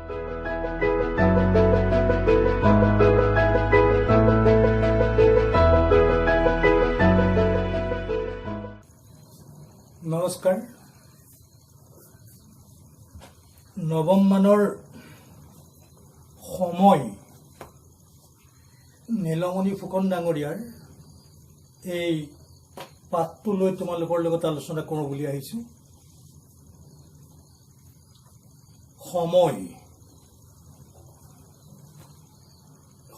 নমস্কাৰ। নৱম মানৰ সময় নীলমণি ফুকন ডাঙৰীয়াৰ এই পাঠটো লৈ তোমালোকৰ লগত আলোচনা কৰোঁ বুলি আহিছোঁ।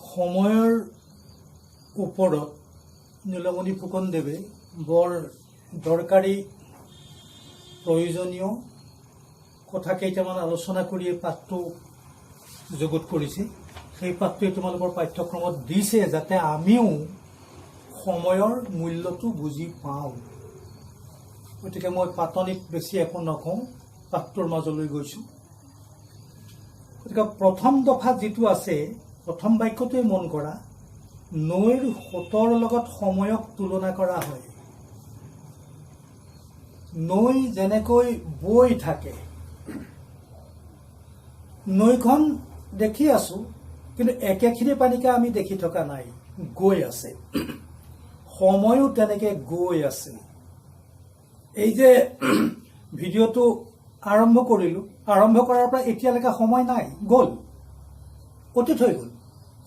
সময়ৰ ওপৰত নীলমণি ফুকনদেৱে বৰ দৰকাৰী প্ৰয়োজনীয় কথা কেইটামান আলোচনা কৰি পাঠটো যুগুত কৰিছে। সেই পাঠটোৱে তোমালোকৰ পাঠ্যক্ৰমত দিছে যাতে আমিও সময়ৰ মূল্যটো বুজি পাওঁ। গতিকে মই পাতনিত বেছি একো নকওঁ, পাঠটোৰ মাজলৈ গৈছোঁ। গতিকে প্ৰথম দফা যিটো আছে, প্ৰথম বাক্যটোৱে মন কৰা, নৈৰ সোঁতৰ লগত সময়ক তুলনা কৰা হয়। নৈ যেনেকৈ বৈ থাকে, নৈখন দেখি আছো কিন্তু একেখিনি পানীকে আমি দেখি থকা নাই, গৈ আছে। সময়ো তেনেকে গৈ আছে। এই যে ভিডিঅ'টো আৰম্ভ কৰিলোঁ, আৰম্ভ কৰাৰ পৰা এতিয়ালৈকে সময় নাই, গ'ল, অতীত হৈ গ'ল।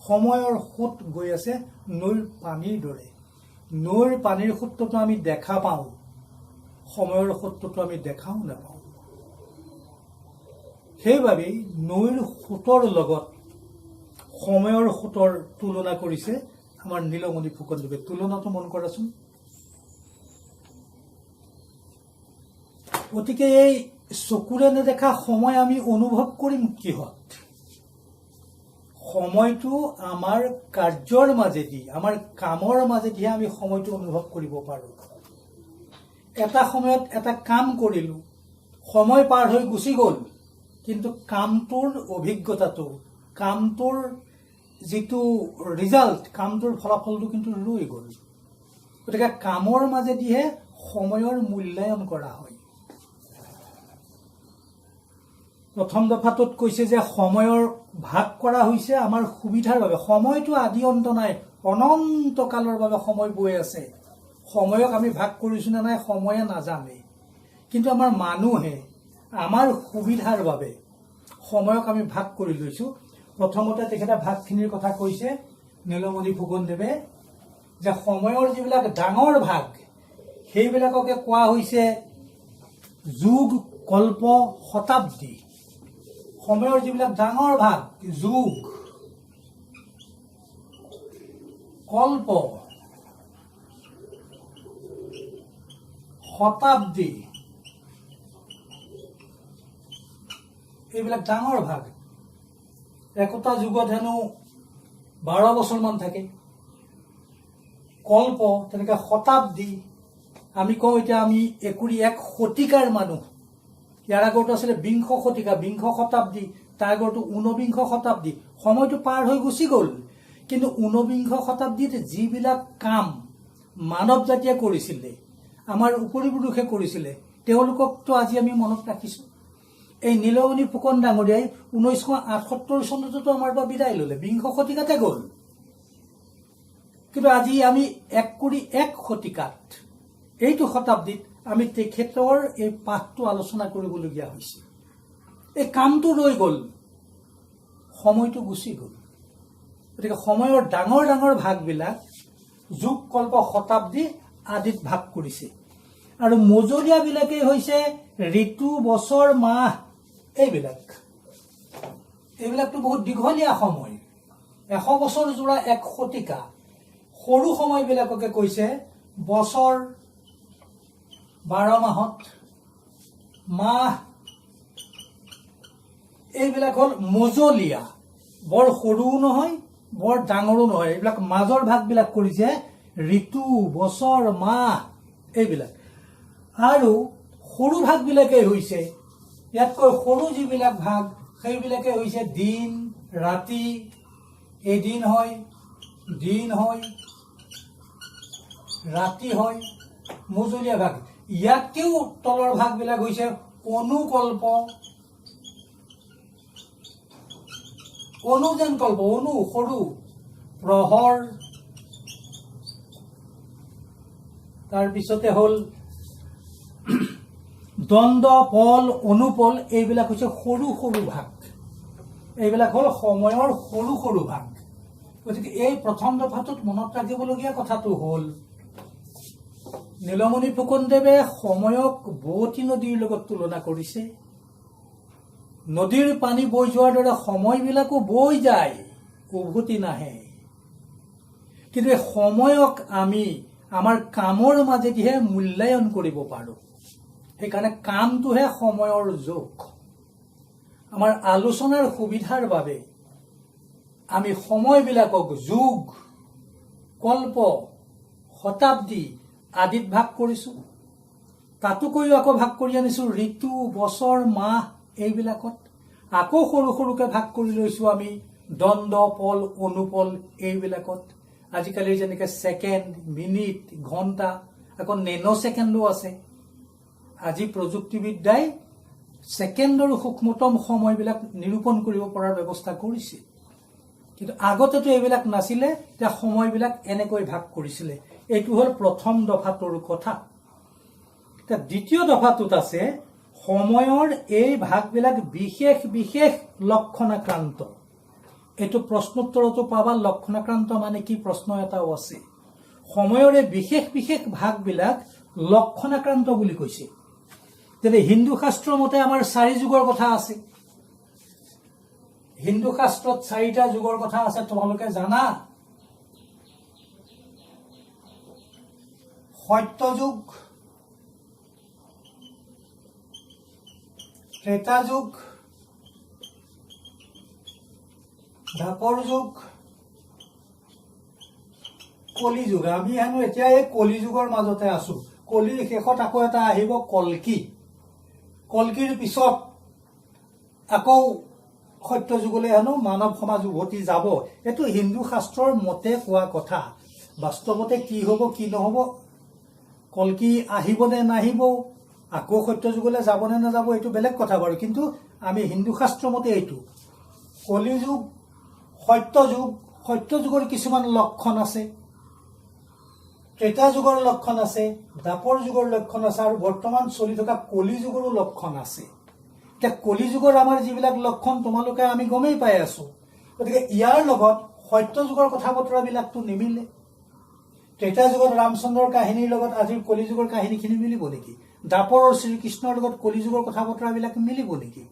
সময়ৰ সোঁত গৈ আছে নৈৰ পানীৰ দৰে। নৈৰ পানীৰ সোঁতটো আমি দেখা পাওঁ, সময়ৰ সোঁতটো আমি দেখাও নাপাওঁ। সেইবাবেই নৈৰ সোঁতৰ লগত সময়ৰ সোঁতৰ তুলনা কৰিছে আমাৰ নীলমণি ফুকনদেৱে। তুলনাটো মন কৰাচোন। গতিকে এই চকুৰে নেদেখা সময় আমি অনুভৱ কৰিম কিহত? সময়টো আমাৰ কাৰ্যৰ মাজেদি, আমাৰ কামৰ মাজেদিহে আমি সময়টো অনুভৱ কৰিব পাৰোঁ। এটা সময়ত এটা কাম কৰিলোঁ, সময় পাৰ হৈ গুচি গ'ল, কিন্তু কামটোৰ অভিজ্ঞতাটো, কামটোৰ যিটো ৰিজাল্ট, কামটোৰ ফলাফলটো কিন্তু ৰৈ গ'ল। গতিকে কামৰ মাজেদিহে সময়ৰ মূল্যায়ন কৰা হয়। প্ৰথম দফাটোত কৈছে যে সময়ৰ ভাগ কৰা হৈছে আমাৰ সুবিধাৰ বাবে। সময়টো আদি অন্ত নাই, অনন্ত কালৰ বাবে সময় বৈ আছে। সময়ক আমি ভাগ কৰিছোঁ নে নাই সময়ে নাজানে, কিন্তু আমাৰ মানুহে আমাৰ সুবিধাৰ বাবে সময়ক আমি ভাগ কৰি লৈছোঁ। প্ৰথমতে তেখেতে ভাগখিনিৰ কথা কৈছে নীলমণি ফুকনদেৱে, যে সময়ৰ যিবিলাক ডাঙৰ ভাগ সেইবিলাককে কোৱা হৈছে যুগ, কল্প, শতাব্দী। সময়ৰ যিবিলাক ডাঙৰ ভাগ, যুগ, কল্প, শতাব্দী, এইবিলাক ডাঙৰ ভাগ। একোটা যুগত হেনো 12 বছৰমান থাকে। কল্প, তেনেকে শতাব্দী, আমি কওঁ এতিয়া আমি এক শতিকাৰ মানুহ। ইয়াৰ আগৰটো আছিলে 20 শতিকা, 20 শতাব্দী, তাৰ আগৰটো 19 শতাব্দী। সময়টো পাৰ হৈ গুচি গ'ল, কিন্তু 19 শতাব্দীত যিবিলাক কাম মানৱ জাতিয়ে কৰিছিলে, আমাৰ উপৰিপুৰুষে কৰিছিলে, তেওঁলোককতো আজি আমি মনত ৰাখিছোঁ। এই নীলমণি ফুকন ডাঙৰীয়াই 1978 চনতো আমাৰ পৰা বিদায় ল'লে, 20 শতিকাতে গ'ল। কিন্তু আজি আমি এক শতিকাত, এইটো শতাব্দীত আমি তেখেতৰ এই পাঠটো আলোচনা কৰিবলগীয়া হৈছে। এই কামটো ৰৈ গ'ল, সময়টো গুচি গ'ল। গতিকে সময়ৰ ডাঙৰ ডাঙৰ ভাগবিলাক যুগ, কল্প, শতাব্দী আদিত ভাগ কৰিছে। আৰু মজলীয়াবিলাকেই হৈছে ঋতু, বছৰ, মাহ। এইবিলাকতো বহুত দীঘলীয়া সময়, 100 বছৰ জোৰা এক শতিকা। সৰু সময়বিলাককে কৈছে বছৰ, 12 মাহত, মাহ। এইবিলাক হ'ল মজলীয়া, বৰ সৰুও নহয়, বৰ ডাঙৰো নহয়। এইবিলাক মাজৰ ভাগবিলাক কৰিছে ঋতু, বছৰ, মাহ, এইবিলাক। আৰু সৰু ভাগবিলাকেই হৈছে, ইয়াতকৈ সৰু যিবিলাক ভাগ সেইবিলাকে হৈছে দিন, ৰাতি, এদিন হয়, দিন হয়, ৰাতি হয়, মজলীয়া ভাগ। ইয়াতকেও তলৰ ভাগবিলাক হৈছে অনুকল্প, অনু যেন কল্প, অনু সৰু, প্ৰহৰ, তাৰপিছতে হ'ল দ্বন্দ্ব, পল, অনুপল, এইবিলাক হৈছে সৰু সৰু ভাগ। এইবিলাক হ'ল সময়ৰ সৰু সৰু ভাগ। গতিকে এই প্ৰথম দফাটোত মনত ৰাখিবলগীয়া কথাটো হ'ল নীলমণি ফুকনদেৱে সময়ক বোৱতী নদীৰ লগত তুলনা কৰিছে। নদীৰ পানী বৈ যোৱাৰ দৰে সময়বিলাকো বৈ যায়, উভতি নাহে। কিন্তু এই সময়ক আমি আমাৰ কামৰ মাজেদিহে মূল্যায়ন কৰিব পাৰোঁ। সেইকাৰণে কামটোহে সময়ৰ জোখ। আমাৰ আলোচনাৰ সুবিধাৰ বাবে আমি সময়বিলাকক যুগ, কল্প, শতাব্দী আদিত ভাগ কৰিছোঁ। তাতোকৈও আকৌ ভাগ কৰি আনিছোঁ ঋতু, বছৰ, মাহ এইবিলাকত। আকৌ সৰু সৰুকৈ ভাগ কৰি লৈছোঁ আমি দ্বন্দ্ব, পল, অনুপল এইবিলাকত। আজিকালি যেনেকৈ ছেকেণ্ড, মিনিট, ঘণ্টা, আকৌ নেনো ছেকেণ্ডো আছে। আজি প্ৰযুক্তিবিদ্যাই ছেকেণ্ডৰ সূক্ষ্মতম সময়বিলাক নিৰূপণ কৰিব পৰাৰ ব্যৱস্থা কৰিছে। কিন্তু আগতেতো এইবিলাক নাছিলে, এতিয়া সময়বিলাক এনেকৈ ভাগ কৰিছিলে। এইটো হ'ল প্ৰথম দফাটোৰ কথা। এতিয়া দ্বিতীয় দফাটোত আছে সময়ৰ এই ভাগবিলাক বিশেষ বিশেষ লক্ষণাক্ৰান্ত। এইটো প্ৰশ্নোত্তৰতো পাবা, লক্ষণাক্ৰান্ত মানে কি প্ৰশ্ন এটাও আছে। সময়ৰ এই বিশেষ বিশেষ ভাগবিলাক লক্ষণাক্ৰান্ত বুলি কৈছে। যেনে হিন্দু শাস্ত্ৰৰ মতে আমাৰ 4 যুগৰ কথা আছে। হিন্দু শাস্ত্ৰত 4টা যুগৰ কথা আছে, তোমালোকে জানা। সত্য যুগ, ত্ৰেতা যুগ, দ্বাপৰ যুগ, কলি যুগ। আমি হেনো এতিয়া এই কলি যুগৰ মাজতে আছো। কলিৰ শেষত আকৌ এটা আহিব কল্কি। কল্কিৰ পিছত আকৌ সত্য যুগলৈ হেনো মানৱ সমাজ উভতি যাব। এইটো হিন্দু শাস্ত্ৰৰ মতে কোৱা কথা। বাস্তৱতে কি হ'ব কি নহ'ব, কল্কি আহিব নে নাহিব, আকৌ সত্য যুগলৈ যাব নে নাযাব, এইটো বেলেগ কথা বাৰু। কিন্তু আমি হিন্দু শাস্ত্ৰ মতে এইটো কলি যুগ, সত্য যুগ। সত্য যুগৰ কিছুমান লক্ষণ আছে, ত্ৰেতা যুগৰ লক্ষণ আছে, দ্বাপৰ যুগৰ লক্ষণ আছে, আৰু বৰ্তমান চলি থকা কলি যুগৰো লক্ষণ আছে। এতিয়া কলি যুগৰ আমাৰ যিবিলাক লক্ষণ তোমালোকে আমি গমেই পাই আছো। গতিকে ইয়াৰ লগত সত্য যুগৰ কথা বতৰাবিলাকতো নিমিলে। ত্ৰেতা যুগত ৰামচন্দ্ৰৰ কাহিনীৰ লগত আজিৰ কলি যুগৰ কাহিনীখিনি মিলিব নেকি? দ্বাপৰৰ শ্ৰীকৃষ্ণৰ লগত কলি যুগৰ কথা বতৰাবিলাক মিলিব নেকি?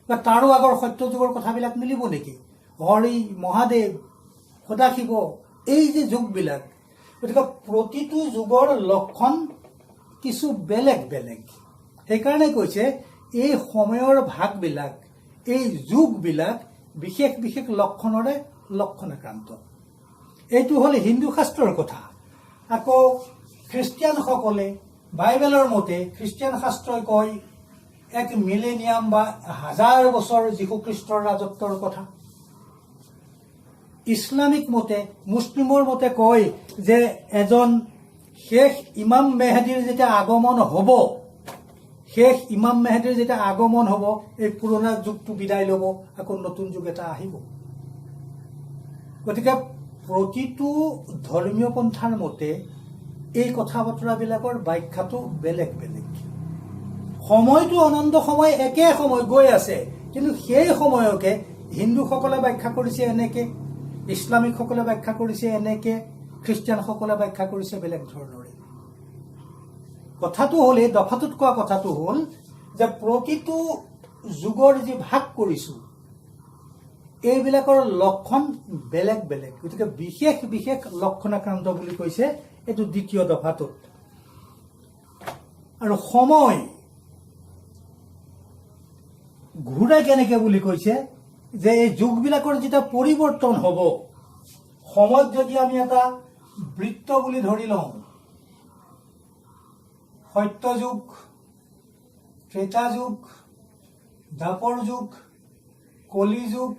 বা তাৰো আগৰ সত্য যুগৰ কথাবিলাক মিলিব নেকি? হৰি, মহাদেৱ, সদাশিৱ, এই যে যুগবিলাক, গতিকে প্ৰতিটো যুগৰ লক্ষণ কিছু বেলেগ বেলেগ। সেইকাৰণে কৈছে এই সময়ৰ ভাগবিলাক, এই যুগবিলাক বিশেষ বিশেষ লক্ষণৰে লক্ষণাক্ৰান্ত। এইটো হ'ল হিন্দু শাস্ত্ৰৰ কথা। আকৌ খ্ৰীষ্টিয়ানসকলে বাইবেলৰ মতে খ্ৰীষ্টিয়ান শাস্ত্ৰই কয় 1 মিলেনিয়াম বা 1000 বছৰ যীশুখ্ৰীষ্টৰ ৰাজত্বৰ কথা। ইছলামিক মতে, মুছলিমৰ মতে কয় যে এজন শেষ ইমাম মেহেদীৰ যেতিয়া আগমন হ'ব, শেষ ইমাম মেহেদীৰ যেতিয়া আগমন হ'ব, এই পুৰণা যুগটো বিদায় ল'ব, আকৌ নতুন যুগ এটা আহিব। গতিকে প্ৰতিটো ধৰ্মীয় পন্থাৰ মতে এই কথা বতৰাবিলাকৰ ব্যাখ্যাটো বেলেগ বেলেগ। সময়টো অনন্ত সময়, একে সময় গৈ আছে, কিন্তু সেই সময়কে হিন্দুসকলে ব্যাখ্যা কৰিছে এনেকে, ইছলামিকসকলে ব্যাখ্যা কৰিছে এনেকে, খ্ৰীষ্টিয়ানসকলে ব্যাখ্যা কৰিছে বেলেগ ধৰণৰে। কথাটো হ'ল, এই দফাটোত কোৱা কথাটো হ'ল যে প্ৰতিটো যুগৰ যি ভাগ কৰিছো এইবিলাকৰ লক্ষণ বেলেগ বেলেগ। গতিকে বিশেষ বিশেষ লক্ষণাক্ৰান্ত বুলি কৈছে এইটো দ্বিতীয় দফাটোত। আৰু সময় ঘূৰে কেনেকে বুলি কৈছে যে এই যুগবিলাকৰ যেতিয়া পৰিৱৰ্তন হ'ব, সময়ত যদি আমি এটা বৃত্ত বুলি ধৰি লওঁ, সত্য যুগ, ত্ৰেতা যুগ, দ্বাপৰ যুগ, কলি যুগ,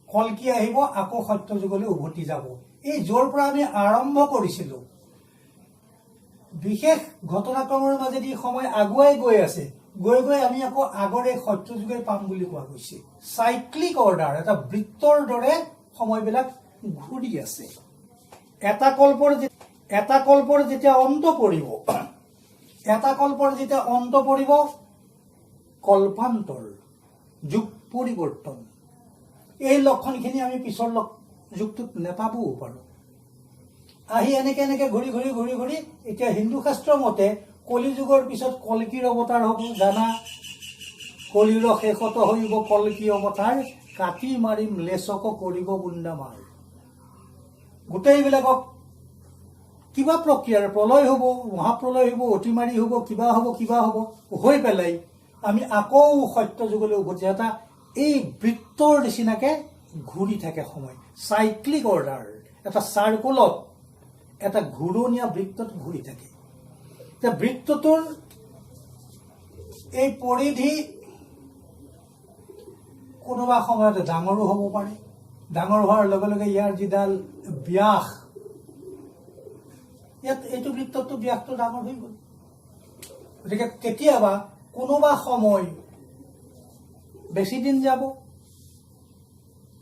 কল্কি আহিব, আকৌ সত্য যুগলৈ উভতি যাব। এই য'ৰ পৰা আমি আৰম্ভ কৰিছিলো, বিশেষ ঘটনাক্ৰমৰ মাজেদি সময় আগুৱাই গৈ আছে, গৈ গৈ আমি আকৌ আগৰ এই সত্য যুগে পাম বুলি কোৱা গৈছে। চাইক্লিক অৰ্ডাৰ, এটা বৃত্তৰ দৰে সময়বিলাক ঘূৰি আছে। এটা কল্পৰ যেতিয়া অন্ত পৰিব, কল্পান্তৰ, যুগ পৰিৱৰ্তন, এই লক্ষণখিনি আমি পিছৰ যুগটোত নেপাবও পাৰোঁ। আহি এনেকে ঘূৰি এতিয়া হিন্দু শাস্ত্ৰৰ মতে কলি যুগৰ পিছত কল্কিৰ অৱতাৰ হ'ব। জানা, কলিৰ শেষত হইব কল্কি অৱতাৰ, কাটি মাৰিম লেচক কৰিব বুন্দামাৰ। গোটেইবিলাকক কিবা প্ৰক্ৰিয়াৰ প্ৰলয় হ'ব, মহাপ্ৰলয় হ'ব, অতিমাৰী হ'ব, কিবা হ'ব হৈ পেলাই আমি আকৌ সত্য যুগলৈ উভতি এটা এই বৃত্তৰ নিচিনাকে ঘূৰি থাকে সময়। চাইক্লিক অৰ্ডাৰ, এটা চাৰ্কুলত, এটা ঘূৰণীয়া বৃত্তত ঘূৰি থাকে। এতিয়া বৃত্তটোৰ এই পৰিধি কোনোবা সময়ত ডাঙৰো হ'ব পাৰে। ডাঙৰ হোৱাৰ লগে লগে ইয়াৰ যিডাল ব্যাস, এইটো বৃত্তটো ব্যাসটো ডাঙৰ হৈ গ'ল। গতিকে কেতিয়াবা কোনোবা সময় বেছি দিন যাব।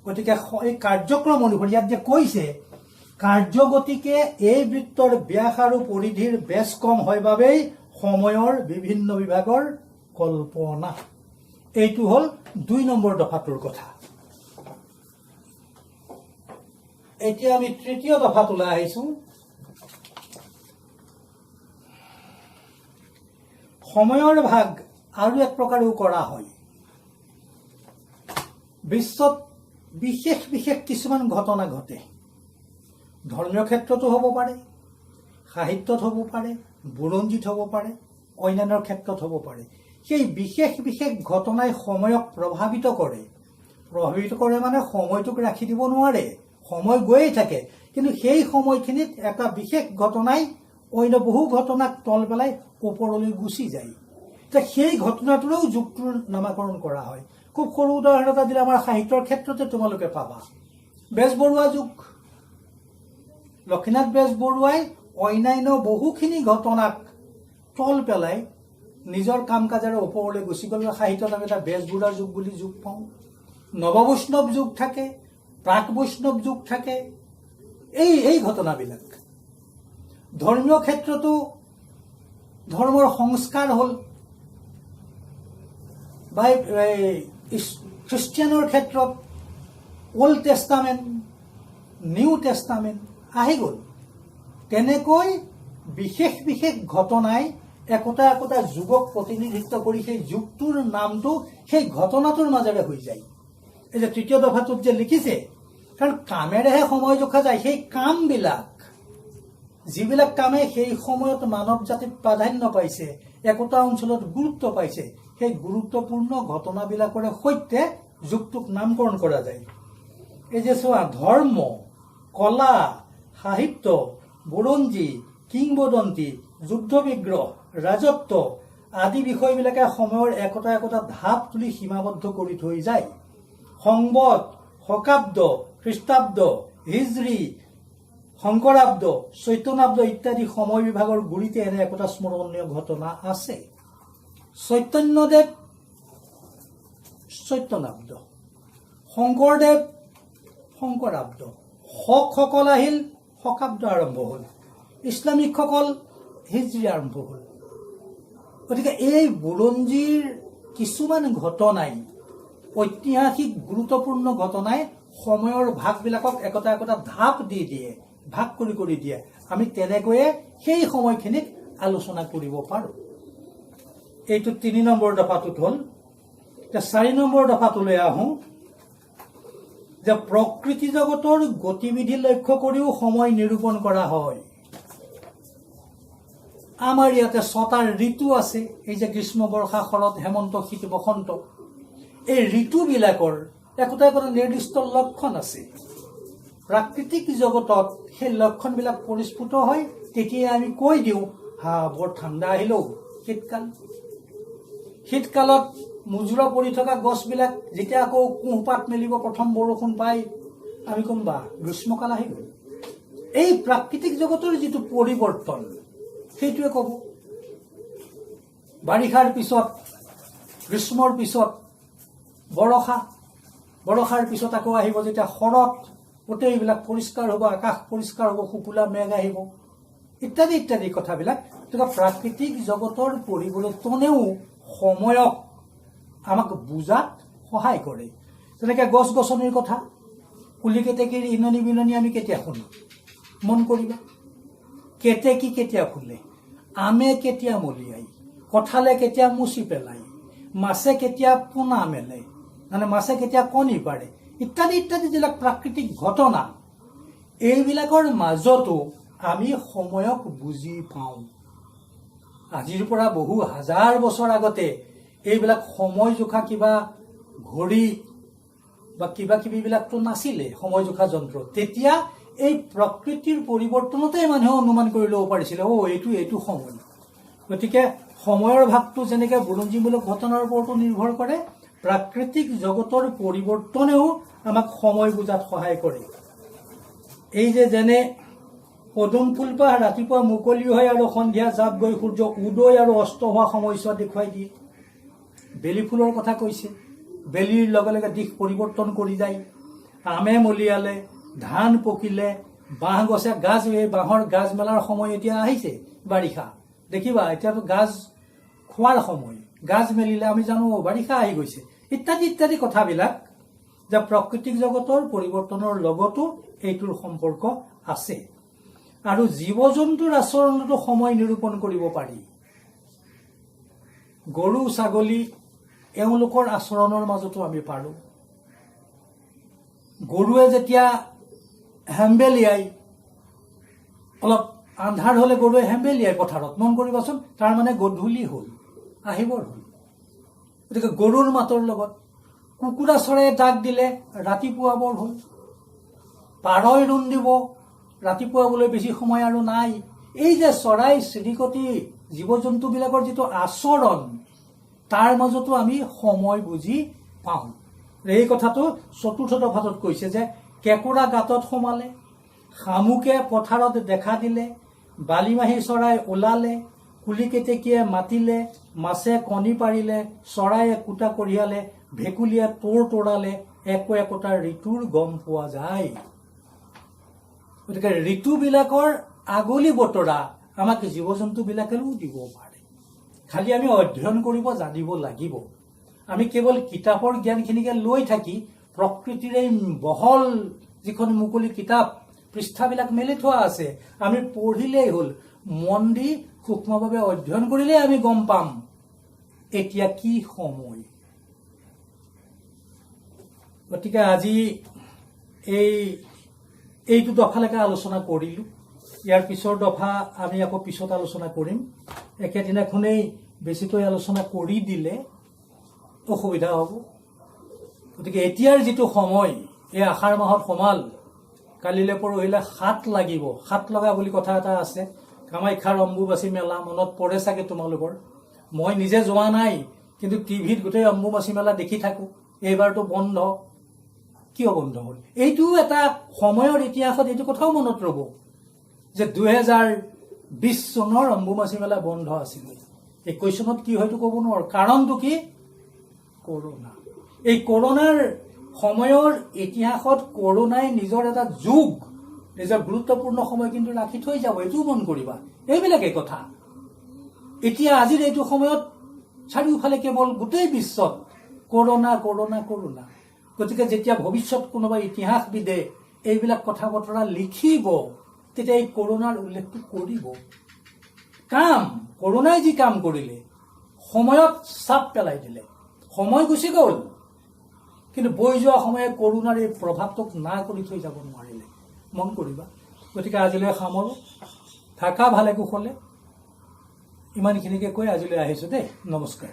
গতিকে এই কাৰ্যক্ৰম অনুসৰি ইয়াত যে কৈছে, কাৰ্যগতিকে এই বৃত্তৰ ব্যাস আৰু পৰিধিৰ বেছ কম হয় বাবেই সময়ৰ বিভিন্ন বিভাগৰ কল্পনা। এইটো হ'ল 2 নম্বৰ দফাটোৰ কথা। এতিয়া আমি 3য় দফাটোলৈ আহিছো। সময়ৰ ভাগ আৰু এক প্ৰকাৰেও কৰা হয়। বিশ্বত বিশেষ কিছুমান ঘটনা ঘটে। ধৰ্মীয় ক্ষেত্ৰতো হ'ব পাৰে, সাহিত্যত হ'ব পাৰে, বুৰঞ্জীত হ'ব পাৰে, অন্যান্য ক্ষেত্ৰত হ'ব পাৰে। সেই বিশেষ ঘটনাই সময়ক প্ৰভাৱিত কৰে মানে সময়টোক ৰাখি দিব নোৱাৰে, সময় গৈয়ে থাকে। কিন্তু সেই সময়খিনিত এটা বিশেষ ঘটনাই অন্য বহু ঘটনাক তল পেলাই ওপৰলৈ গুচি যায়। সেই ঘটনাটোৰেও যুগটোৰ নামাকৰণ কৰা হয়। খুব সৰু উদাহৰণ এটা দিলে আমাৰ সাহিত্যৰ ক্ষেত্ৰতে তোমালোকে পাবা। বেজবৰুৱা যুগ, লক্ষ্মীনাথ বেজবৰুৱাই অন্যান্য বহুখিনি ঘটনাক তল পেলাই নিজৰ কাম কাজেৰে ওপৰলৈ গুচি গ'ল। সাহিত্যত আমি এটা বেজবৰুৱা যুগ বুলি যুগ পাওঁ। নৱবৈষ্ণৱ যুগ থাকে, প্ৰাক বৈষ্ণৱ যুগ থাকে। এই ঘটনাবিলাক ধৰ্মীয় ক্ষেত্ৰতো ধৰ্মৰ সংস্কাৰ হ'ল, বা খ্ৰীষ্টিয়ানৰ ক্ষেত্ৰত অল্ড টেষ্টামেণ্ট, নিউ টেষ্টামেণ্ট আহি গ'ল। তেনেকৈ বিশেষ ঘটনাই একোটা যুগক প্ৰতিনিধিত্ব কৰি সেই যুগটোৰ নামটো সেই ঘটনাটোৰ মাজেৰে হৈ যায়। এই যে 3য় দফাটোত যে লিখিছে, কাৰণ কামেৰেহে সময় জোখা যায়। সেই কামবিলাক, যিবিলাক কামে সেই সময়ত মানৱ জাতিত প্ৰাধান্য পাইছে, একোটা অঞ্চলত গুৰুত্ব পাইছে, সেই গুৰুত্বপূৰ্ণ ঘটনাবিলাকৰে সৈতে যুগটোক নামকৰণ কৰা যায়। এই যে চোৱা, ধৰ্ম, কলা, সাহিত্য, বুৰঞ্জী, কিংবদন্তি, যুদ্ধ বিগ্ৰহ, ৰাজত্ব আদি বিষয়বিলাকে সময়ৰ একোটা ধাপ তুলি সীমাবদ্ধ কৰি থৈ যায়। সংবত, শকাব্দ, খ্ৰীষ্টাব্দ, হিজৰী, শংকৰাব্দ, চৈতনাব্দ ইত্যাদি সময় বিভাগৰ গুৰিতে এনে একোটা স্মৰণীয় ঘটনা আছে। চৈতন্যদেৱ, চৈতনাব্দ, শংকৰদেৱ, শংকৰাব্দ, শকসকল আহিল, শকাব্দ আৰম্ভ হ'ল, ইছলামিকসকল হিজৰী আৰম্ভ হ'ল। গতিকে এই বুৰঞ্জীৰ কিছুমান ঘটনাই, ঐতিহাসিক গুৰুত্বপূৰ্ণ ঘটনাই সময়ৰ ভাগবিলাকক একোটা ধাপ দি দিয়ে, ভাগ কৰি দিয়ে। আমি তেনেকৈয়ে সেই সময়খিনিক আলোচনা কৰিব পাৰোঁ। এইটো 3 নম্বৰ দফাটোত হ'ল। 4 নম্বৰ দফাটোলৈ আহোঁ, যে প্ৰকৃতি জগতৰ গতিবিধি লক্ষ্য কৰিও সময় নিৰূপণ কৰা হয়। আমাৰ ইয়াতে 6টা ঋতু আছে। এই যে গ্ৰীষ্ম, বৰ্ষা, শৰৎ, হেমন্ত, শীত, বসন্ত, এই ঋতুবিলাকৰ একোটা নিৰ্দিষ্ট লক্ষণ আছে। প্ৰাকৃতিক জগতত সেই লক্ষণবিলাক পৰিস্ফুট হয়। তেতিয়া আমি কৈ দিওঁ, বৰ ঠাণ্ডা আহিলেও শীতকালত মুজুৰা পৰি থকা গছবিলাক যেতিয়া আকৌ কুঁহপাত মেলিব, প্ৰথম বৰষুণ পাই, আমি কম বা গ্ৰীষ্মকাল আহি গ'ল। এই প্ৰাকৃতিক জগতৰ যিটো পৰিৱৰ্তন, সেইটোৱে ক'ব। বাৰিষাৰ পিছত গ্ৰীষ্মৰ পিছত বৰষাৰ পিছত আকৌ আহিব যেতিয়া শৰৎ, গোটেইবিলাক পৰিষ্কাৰ হ'ব, আকাশ পৰিষ্কাৰ হ'ব, শুকুলা মেঘ আহিব, ইত্যাদি ইত্যাদি কথাবিলাক। গতিকে প্ৰাকৃতিক জগতৰ পৰিৱৰ্তনেও সময়ক আমাক বুজাত সহায় কৰে। তেনেকৈ গছ গছনিৰ কথা, কুলি কেতেকীৰ ইননি বিননি আমি কেতিয়া শুনো? মন কৰিবা। কেতেকী কেতিয়া ফুলে, আমে কেতিয়া মলিয়াই, কঁঠালে কেতিয়া মুচি পেলায়, মাছে কেতিয়া পোনা মেলে, মানে মাছে কেতিয়া কণী পাৰে, ইত্যাদি ইত্যাদি যিবিলাক প্ৰাকৃতিক ঘটনা, এইবিলাকৰ মাজতো আমি সময়ক বুজি পাওঁ। আজিৰ পৰা বহু হাজাৰ বছৰ আগতে এইবিলাক সময় জোখা কিবা ঘড়ী বা কিবা কিবিবিলাকতো নাছিলে, সময় জোখা যন্ত্ৰ। তেতিয়া এই প্ৰকৃতিৰ পৰিৱৰ্তনতে মানুহে অনুমান কৰি ল'ব পাৰিছিলে, এইটো সময়। গতিকে সময়ৰ ভাগটো যেনেকৈ বুৰঞ্জীমূলক ঘটনাৰ ওপৰতো নিৰ্ভৰ কৰে, প্ৰাকৃতিক জগতৰ পৰিৱৰ্তনেও আমাক সময় বুজাত সহায় কৰে। এই যেনে পদুম ফুলপাহ ৰাতিপুৱা মুকলি হয় আৰু সন্ধিয়া জাপ গৈ সূৰ্য উদয় আৰু অস্ত হোৱা সময়ছোৱা দেখুৱাই দিয়ে। বেলি ফুলৰ কথা কৈছে, বেলিৰ লগে লগে দিশ পৰিৱৰ্তন কৰি যায়। আমে মলিয়ালে, ধান পকিলে, বাঁহ গছে গাজ, এই বাঁহৰ গাজ মেলাৰ সময় এতিয়া আহিছে, বাৰিষা। দেখিবা এতিয়াতো গাজ খোৱাৰ সময়, গাজ মেলিলে আমি জানো বাৰিষা আহি গৈছে, ইত্যাদি ইত্যাদি কথাবিলাক যে প্ৰাকৃতিক জগতৰ পৰিৱৰ্তনৰ লগতো এইটোৰ সম্পৰ্ক আছে। আৰু জীৱ জন্তুৰ আচৰণতো সময় নিৰূপণ কৰিব পাৰি। গৰু ছাগলী এওঁলোকৰ আচৰণৰ মাজতো আমি পাৰোঁ। গৰুৱে যেতিয়া হেম্বেলিয়াই, অলপ আন্ধাৰ হ'লে গৰুৱে হেম্বেলিয়াই পথাৰত, মন কৰিবাচোন, তাৰ মানে গধূলি হ'ল, আহিবৰ হ'ল। গতিকে গৰুৰ মাতৰ লগত কুকুৰা চৰাইয়ে ডাক দিলে ৰাতিপুৱাবৰ হ'ল, পাৰই ৰুণ দিব, ৰাতিপুৱাবলৈ বেছি সময় আৰু নাই। এই যে চৰাই চিৰিকটি জীৱ জন্তুবিলাকৰ যিটো আচৰণ, তাৰ মাজতো আমি সময় বুজি পাওঁ। এই কথাটো চতুৰ্থ দফাটোত কৈছে যে কেঁকোৰা গাঁতত সোমালে, শামুকে পথাৰত দেখা দিলে, বালিমাহী চৰাই ওলালে, কুলি কেতেকীয়ে মাতিলে, মাছে কণী পাৰিলে, চৰাইয়ে কুটা কঢ়িয়ালে, ভেকুলীয়ে তোৰ তোৰালে, একো একোটা ঋতুৰ গম পোৱা যায়। গতিকে ঋতুবিলাকৰ আগলি বতৰা আমাক জীৱ জন্তুবিলাকেও দিব পাৰে। খালি আমি অধ্যয়ন কৰিব জানিব লাগিব। আমি কেৱল কিতাপৰ জ্ঞানখিনিকে লৈ থাকি প্ৰকৃতিৰ এই বহল যিখন মুকলি কিতাপ, পৃষ্ঠাবিলাক মেলি থোৱা আছে, আমি পঢ়িলেই হ'ল, মন দি সূক্ষ্মভাৱে অধ্যয়ন কৰিলেই আমি গম পাম এতিয়া কি সময়। গতিকে আজি এইটো দফালৈকে আলোচনা কৰিলোঁ। ইয়াৰ পিছৰ দফা আমি আকৌ পিছত আলোচনা কৰিম। একেদিনাখনেই বেছিকৈ আলোচনা কৰি দিলে অসুবিধা হ'ব। গতিকে এতিয়াৰ যিটো সময়, এই আষাৰ মাহত সোমাল, কালিলৈ পৰহিলে হাত লাগিব। হাত লগা বুলি কথা এটা আছে, কামাখ্যাৰ অম্বুবাচী মেলা মনত পৰে চাগে তোমালোকৰ। মই নিজে যোৱা নাই, কিন্তু টিভিত গোটেই অম্বুবাচী মেলা দেখি থাকোঁ। এইবাৰতো বন্ধ। কিয় বন্ধ হ'ল? এইটোও এটা সময়ৰ ইতিহাসত এইটো কথাও মনত ৰ'ব যে 2020 চনৰ অম্বুবাচী মেলা বন্ধ আছিলে। 21 চনত কি হয়তো ক'ব নোৱাৰো। কাৰণটো কি? কৰোনা। এই কৰোনাৰ সময়ৰ ইতিহাসত কৰোনাই নিজৰ এটা যুগ, নিজৰ গুৰুত্বপূৰ্ণ সময় কিন্তু ৰাখি থৈ যাব, এইটোও মন কৰিবা। এইবিলাকেই কথা। এতিয়া আজিৰ এইটো সময়ত চাৰিওফালে কেৱল গোটেই বিশ্বত কৰোনা কৰোনা কৰোনা। গতিকে যেতিয়া ভৱিষ্যত কোনোবা ইতিহাসবিদে এইবিলাক কথা বতৰা লিখিব, তেতিয়া এই কৰোনাৰ উল্লেখটো কৰিব। কৰোনাই যি কাম কৰিলে, সময়ত চাপ পেলাই দিলে, সময় গুচি গ'ল, কিন্তু বৈ যোৱা সময়ে কৰোনাৰ এই প্ৰভাৱটোক না কৰি থৈ যাব নোৱাৰিলে। মন কৰিবা। গতিকে আজিলৈ সামৰোঁ। থাকা ভালে কুশলে। ইমানখিনিকে কৈ আজিলৈ আহিছোঁ দেই। নমস্কাৰ।